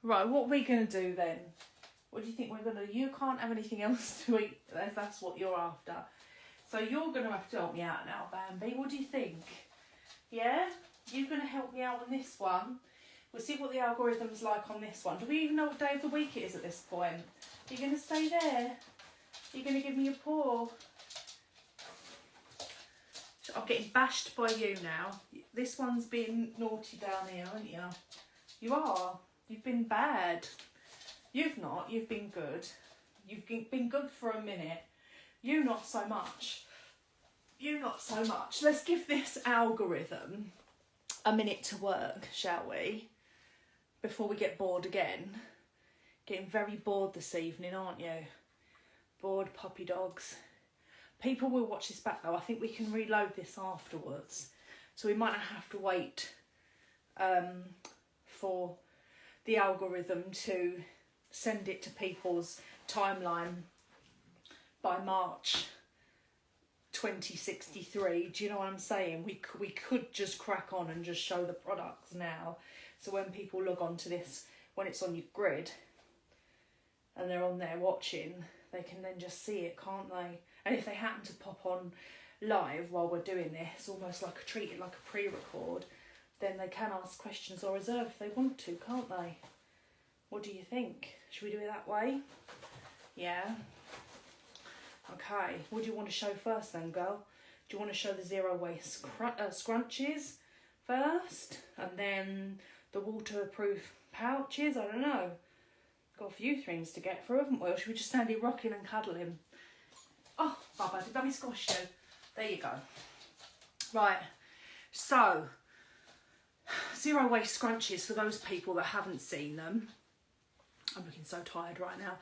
Right, what are we going to do then? What do you think we're going to do? You can't have anything else to eat if that's what you're after. So you're going to have to help me out now, Bambi. What do you think? Yeah? You're going to help me out on this one. We'll see what the algorithm's like on this one. Do we even know what day of the week it is at this point? Are you going to stay there? Are you going to give me a paw? I'm getting bashed by you now. This one's been naughty down here, haven't you? You are. You've been bad. You've not. You've been good. You've been good for a minute. You not so much. You not so much. Let's give this algorithm a minute to work, shall we? Before we get bored again. Getting very bored this evening, aren't you? Bored puppy dogs. People will watch this back though. I think we can reload this afterwards. So we might not have to wait for the algorithm to send it to people's timeline by March 2063. Do you know what I'm saying? We could just crack on and just show the products now. So when people log on to this, when it's on your grid and they're on there watching, they can then just see it, can't they? And if they happen to pop on live while we're doing this, almost like treat it like a pre-record, then they can ask questions or reserve if they want to, can't they? What do you think? Should we do it that way? Yeah. Okay. What do you want to show first then, girl? Do you want to show the zero waste scrunchies first? And then the waterproof pouches? I don't know. Got a few things to get through, haven't we? Or should we just stand here rocking and cuddling? Oh, Bubba, did Mummy squash you? There you go. Right, so, zero waste scrunchies for those people that haven't seen them. I'm looking so tired right now.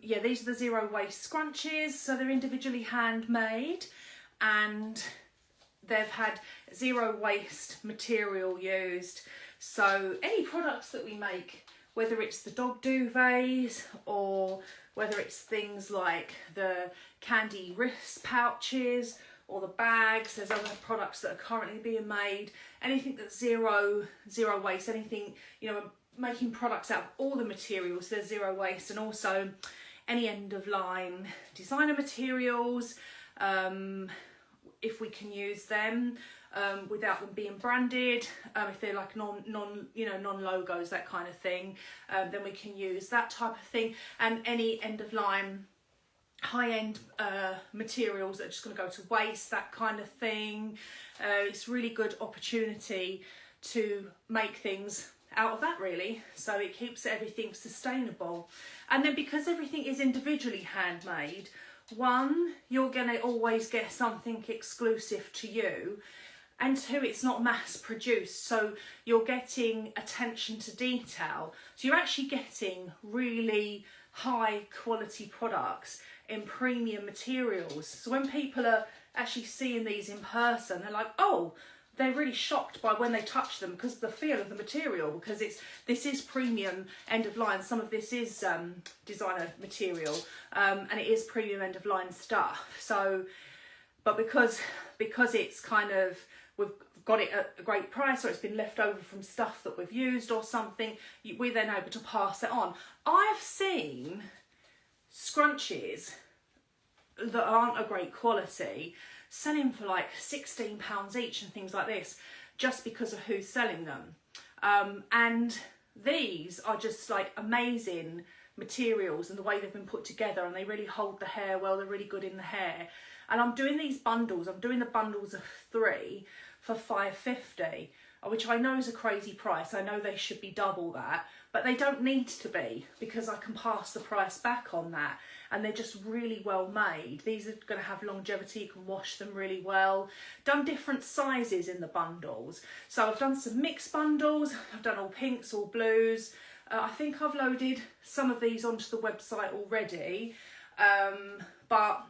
Yeah, these are the zero waste scrunchies. So they're individually handmade and they've had zero waste material used. So any products that we make, whether it's the dog duvets or whether it's things like the candy wrist pouches or the bags, there's other products that are currently being made. Anything that's zero waste, anything, you know, making products out of all the materials, there's zero waste. And also any end of line designer materials, if we can use them without them being branded, if they're like non-logos, that kind of thing, then we can use that type of thing. And any end of line high-end materials that are just going to go to waste, that kind of thing. It's really good opportunity to make things out of that, really, so it keeps everything sustainable. And then because everything is individually handmade, one, you're going to always get something exclusive to you, and two, it's not mass produced, so you're getting attention to detail. So you're actually getting really high quality products in premium materials. So when people are actually seeing these in person, they're like, oh, they're really shocked by when they touch them because of the feel of the material, because this is premium end of line. Some of this is designer material, and it is premium end of line stuff. So, but because it's kind of, we've got it at a great price, or it's been left over from stuff that we've used or something, we're then able to pass it on. I've seen scrunchies that aren't a great quality selling for like £16 each and things like this, just because of who's selling them. And these are just like amazing materials and the way they've been put together, and they really hold the hair well, they're really good in the hair. And I'm doing these bundles, I'm doing the bundles of 3 for £5.50, which I know is a crazy price. I know they should be double that, but they don't need to be, because I can pass the price back on that. And they're just really well made. These are going to have longevity, you can wash them really well. Done different sizes in the bundles. So I've done some mixed bundles, I've done all pinks, all blues. I think I've loaded some of these onto the website already. But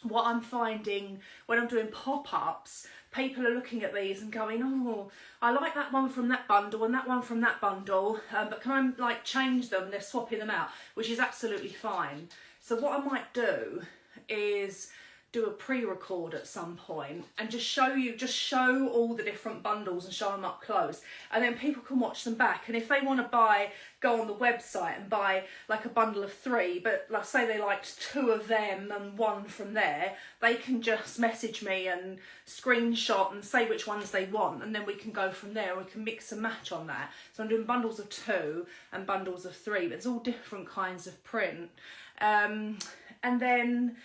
what I'm finding when I'm doing pop-ups, people are looking at these and going, oh, I like that one from that bundle and that one from that bundle, but can I like change them? They're swapping them out, which is absolutely fine. So what I might do is do a pre-record at some point and just show all the different bundles and show them up close, and then people can watch them back. And if they want to go on the website and buy like a bundle of 3, but like say they liked 2 of them and 1 from there, they can just message me and screenshot and say which ones they want, and then we can go from there. We can mix and match on that. So I'm doing bundles of 2 and bundles of 3, but it's all different kinds of print. And then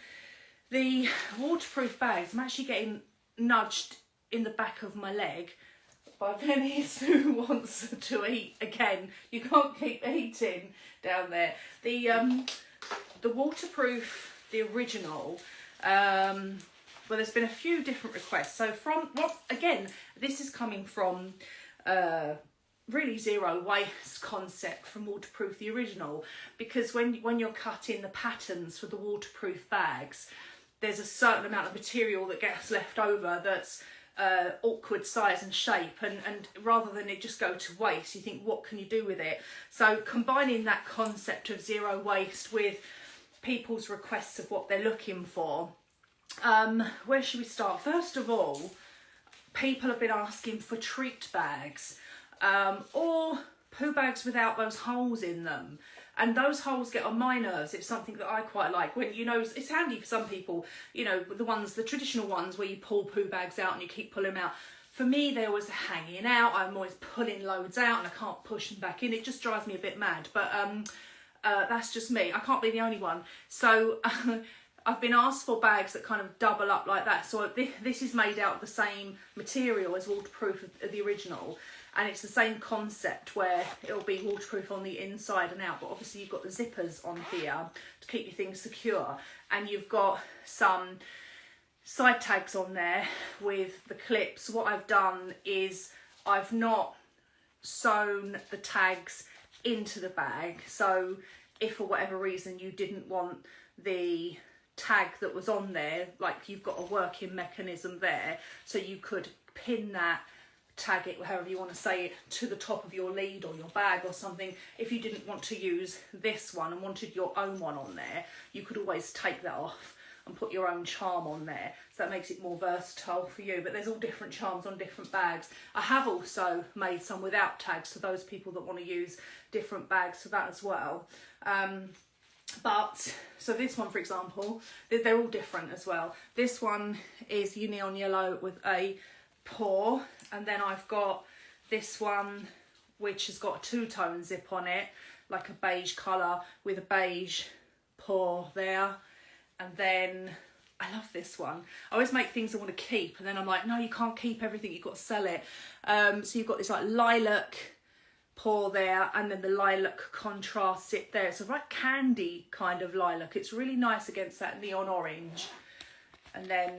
the waterproof bags, I'm actually getting nudged in the back of my leg by Venice, who wants to eat again. You can't keep eating down there. The waterproof, the original, well, there's been a few different requests. So again, this is coming from really zero waste concept from Waterproof the Original, because when you're cutting the patterns for the waterproof bags, there's a certain amount of material that gets left over that's awkward size and shape, and rather than it just go to waste, you think, what can you do with it? So combining that concept of zero waste with people's requests of what they're looking for, where should we start? First of all, people have been asking for treat bags, or poo bags without those holes in them. And those holes get on my nerves. It's something that I quite like. When, you know, it's handy for some people, you know, the traditional ones where you pull poo bags out and you keep pulling them out. For me, they're always hanging out. I'm always pulling loads out and I can't push them back in. It just drives me a bit mad. But that's just me. I can't be the only one. So I've been asked for bags that kind of double up like that. So this is made out of the same material as Waterproof the Original. And it's the same concept where it'll be waterproof on the inside and out, but obviously you've got the zippers on here to keep your things secure, and you've got some side tags on there with the clips. What I've done is I've not sewn the tags into the bag, so if for whatever reason you didn't want the tag that was on there, like you've got a working mechanism there, so you could pin that, tag it, however you want to say it, to the top of your lead or your bag or something. If you didn't want to use this one and wanted your own one on there, you could always take that off and put your own charm on there. So that makes it more versatile for you. But there's all different charms on different bags. I have also made some without tags for those people that want to use different bags for that as well. But so this one, for example, they're all different as well. This one is neon yellow with a paw, and then I've got this one which has got a 2-tone zip on it, like a beige colour with a beige paw there. And then I love this one. I always make things I want to keep, and then I'm like, no, you can't keep everything, you've got to sell it. So you've got this like lilac paw there, and then the lilac contrast zip there. It's a right candy kind of lilac. It's really nice against that neon orange. And then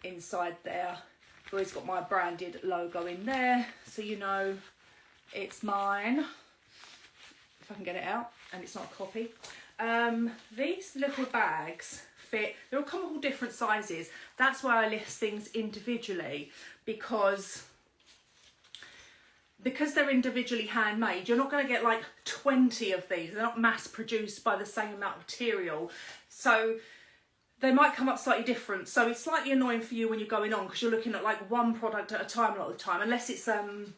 inside there, I've always got my branded logo in there, so you know it's mine, if I can get it out and it's not a copy. These little bags fit, they're all come all different sizes. That's why I list things individually, because they're individually handmade. You're not going to get like 20 of these. They're not mass produced by the same amount of material, so they might come up slightly different. So it's slightly annoying for you when you're going on, because you're looking at like one product at a time a lot of the time, unless it's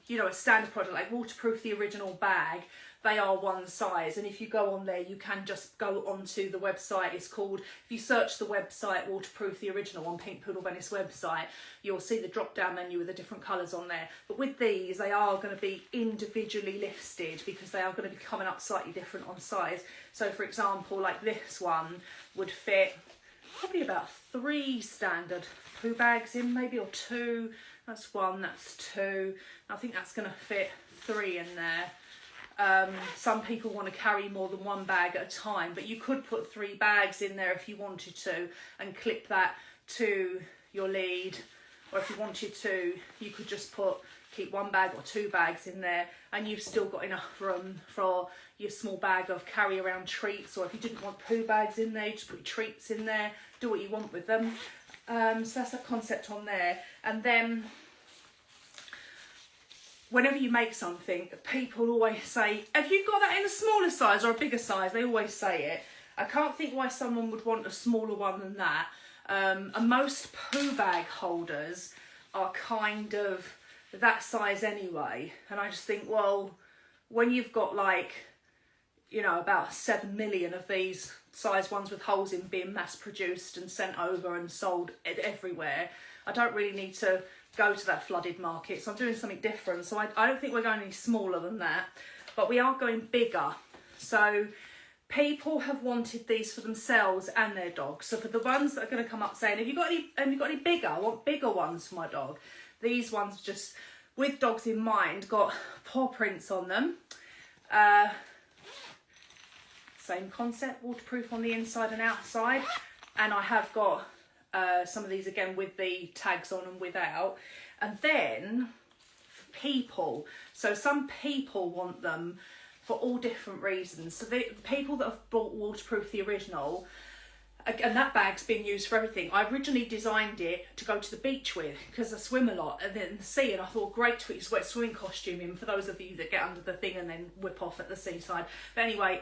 you know, a standard product like Waterproof the Original bag. They are one size, and if you go on there, you can just go onto the website. It's called, if you search the website Waterproof the Original on PinkPoodleVenice website, you'll see the drop down menu with the different colours on there. But with these, they are going to be individually listed, because they are going to be coming up slightly different on size. So for example, like this one would fit probably about 3 standard poo bags in, maybe, or 2. That's 1, that's 2. I think that's going to fit 3 in there. Some people want to carry more than 1 bag at a time, but you could put 3 bags in there if you wanted to, and clip that to your lead. Or if you wanted to, you could just keep 1 bag or 2 bags in there, and you've still got enough room for your small bag of carry around treats. Or if you didn't want poo bags in there, you just put your treats in there, do what you want with them. So that's a concept on there. And then whenever you make something, people always say, have you got that in a smaller size or a bigger size? They always say it. I can't think why someone would want a smaller one than that. And most poo bag holders are kind of that size anyway. And I just think, well, when you've got like, you know, about 7 million of these size ones with holes in being mass produced and sent over and sold everywhere, I don't really need to go to that flooded market. So I'm doing something different. So I don't think we're going any smaller than that, but we are going bigger. So people have wanted these for themselves and their dogs. So for the ones that are going to come up saying, have you got any bigger? I want bigger ones for my dog. These ones just, with dogs in mind, got paw prints on them. Same concept, waterproof on the inside and outside. And I have got some of these again with the tags on and without. And then for people, so some people want them for all different reasons. So the people that have bought Waterproof the original, and that bag's been used for everything. I originally designed it to go to the beach with because I swim a lot and then the sea, and I thought great to just wear swimming costume in for those of you that get under the thing and then whip off at the seaside. But anyway,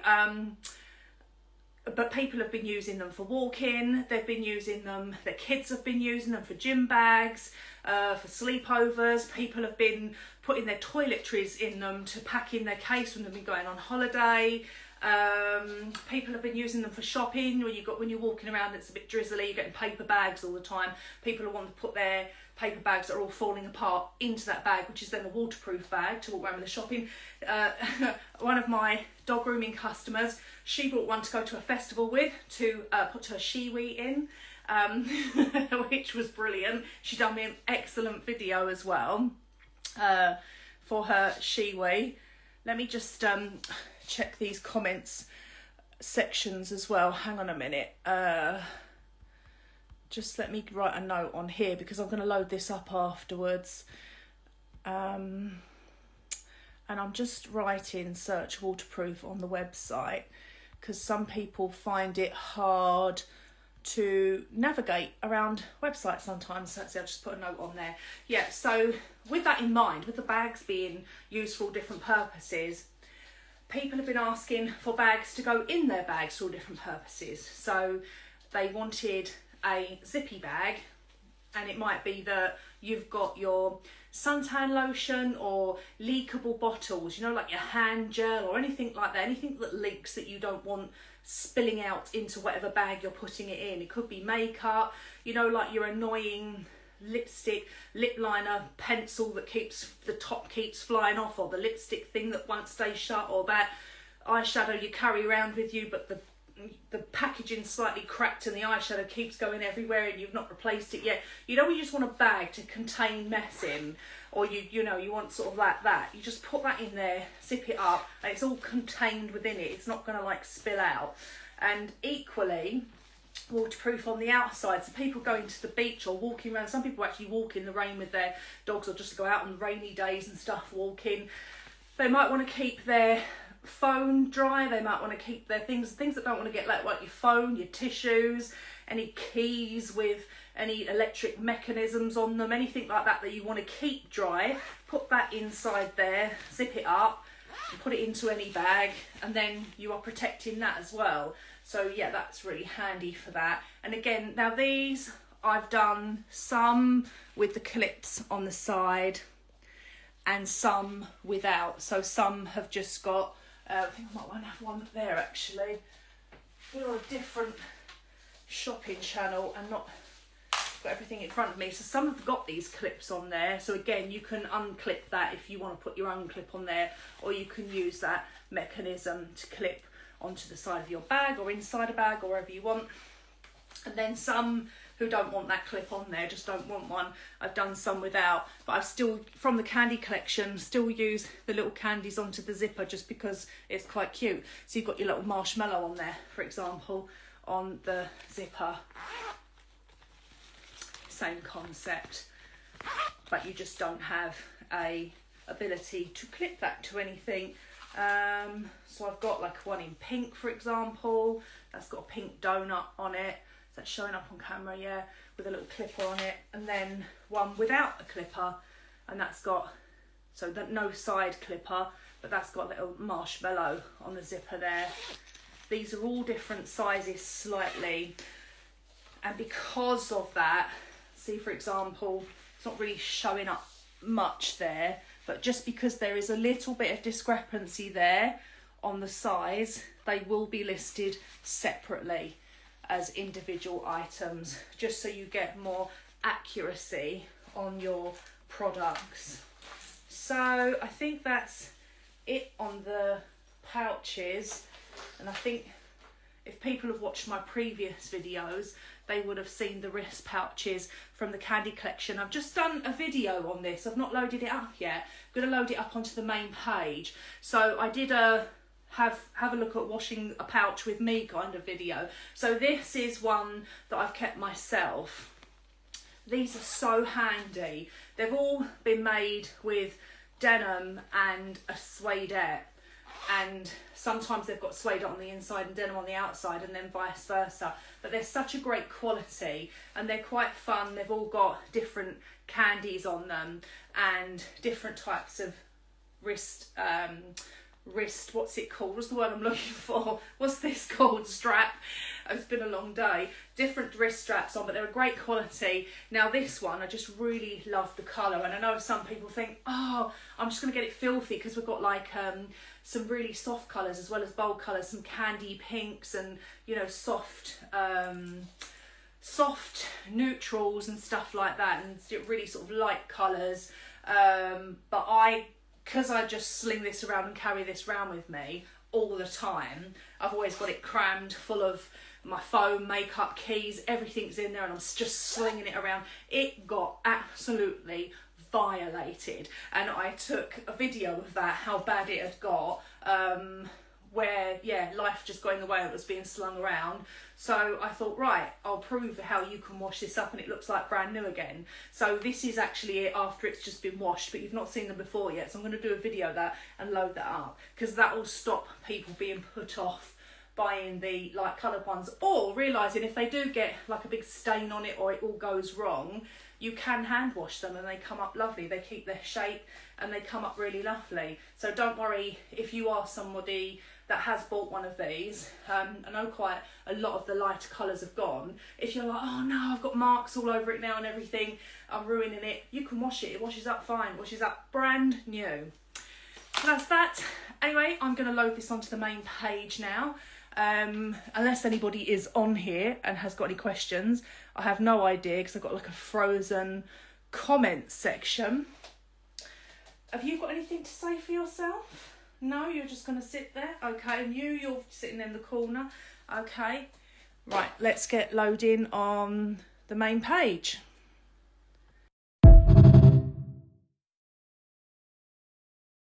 but people have been using them for walking, they've been using them, their kids have been using them for gym bags, for sleepovers. People have been putting their toiletries in them to pack in their case when they've been going on holiday. People have been using them for shopping. When you're walking around, it's a bit drizzly, you're getting paper bags all the time. People want to put their paper bags that are all falling apart into that bag, which is then a waterproof bag to walk around with the shopping. One of my dog grooming customers, she bought one to go to a festival with to put her shiwi in, which was brilliant. She done me an excellent video as well for her shiwi. Let me just check these comments sections as well. Hang on a minute. Just let me write a note on here because I'm going to load this up afterwards. And I'm just writing search waterproof on the website because some people find it hard to navigate around websites sometimes. So I'll just put a note on there. Yeah, so with that in mind, with the bags being used for all different purposes, people have been asking for bags to go in their bags for all different purposes. So they wanted a zippy bag, and it might be that you've got your suntan lotion or leakable bottles, you know, like your hand gel or anything like that, anything that leaks that you don't want spilling out into whatever bag you're putting it in. It could be makeup, you know, like your annoying lipstick, lip liner, pencil that the top keeps flying off, or the lipstick thing that won't stay shut, or that eyeshadow you carry around with you but the packaging's slightly cracked and the eyeshadow keeps going everywhere and you've not replaced it yet. You know, you just want a bag to contain mess in, or you know, you want sort of like that. You just put that in there, zip it up, and it's all contained within it. It's not going to like spill out. And equally waterproof on the outside, so people going to the beach or walking around. Some people actually walk in the rain with their dogs, or just go out on rainy days and stuff walking. They might want to keep their phone dry, they might want to keep their things that don't want to get like your phone, your tissues, any keys with any electric mechanisms on them, anything like that you want to keep dry. Put that inside there, zip it up, and put it into any bag, and then you are protecting that as well. So yeah, that's really handy for that. And again, now these I've done some with the clips on the side and some without. So some have just got I think I might have one there actually. We're on a different shopping channel and not got everything in front of me. So some have got these clips on there. So again, you can unclip that if you want to put your own clip on there, or you can use that mechanism to clip onto the side of your bag or inside a bag or wherever you want. And then some who don't want that clip on there, just don't want one, I've done some without, but I've still, from the candy collection, still use the little candies onto the zipper just because it's quite cute. So you've got your little marshmallow on there, for example, on the zipper. Same concept, but you just don't have a ability to clip that to anything. So I've got like one in pink, for example, that's got a pink donut on it. That's showing up on camera, yeah, with a little clipper on it. And then one without a clipper, and that's got, so that no side clipper, but that's got a little marshmallow on the zipper there. These are all different sizes slightly. And because of that, see, for example, it's not really showing up much there, but just because there is a little bit of discrepancy there on the size, they will be listed separately as individual items, just so you get more accuracy on your products. So I think that's it on the pouches, and I think if people have watched my previous videos, they would have seen the wrist pouches from the candy collection. I've just done a video on this. I've not loaded it up yet. I'm going to load it up onto the main page. So I did a have a look at washing a pouch with me kind of video. So this is one that I've kept myself. These are so handy. They've all been made with denim and a suedette, and sometimes they've got suede on the inside and denim on the outside, and then vice versa. But they're such a great quality, and they're quite fun. They've all got different candies on them and different types of wrist, what's it called? What's the word I'm looking for? What's this called? Strap. It's been a long day. Different wrist straps on, but they're a great quality. Now this one, I just really love the colour, and I know some people think, oh, I'm just going to get it filthy, because we've got like some really soft colours as well as bold colours, some candy pinks and, you know, soft neutrals and stuff like that, and really sort of light colours. But because I just sling this around and carry this around with me all the time, I've always got it crammed full of my phone, makeup, keys, everything's in there, and I'm just slinging it around. It got absolutely violated, and I took a video of that, how bad it had got, where, yeah, life just got in the way. It was being slung around. So I thought, right, I'll prove how you can wash this up and it looks like brand new again. So this is actually it after it's just been washed, but you've not seen them before yet. So I'm going to do a video of that and load that up, because that will stop people being put off buying the light coloured ones, or realising if they do get like a big stain on it or it all goes wrong, you can hand wash them and they come up lovely. They keep their shape and they come up really lovely. So don't worry if you are somebody that has bought one of these. I know quite a lot of the lighter colours have gone. If you're like, oh no, I've got marks all over it now and everything, I'm ruining it, you can wash it. It washes up fine, washes up brand new. So that's that. Anyway, I'm going to load this onto the main page now. Unless anybody is on here and has got any questions. I have no idea, because I've got like a frozen comment section. Have you got anything to say for yourself? No, you're just going to sit there? Okay, and you're sitting in the corner. Okay, right, let's get loading on the main page.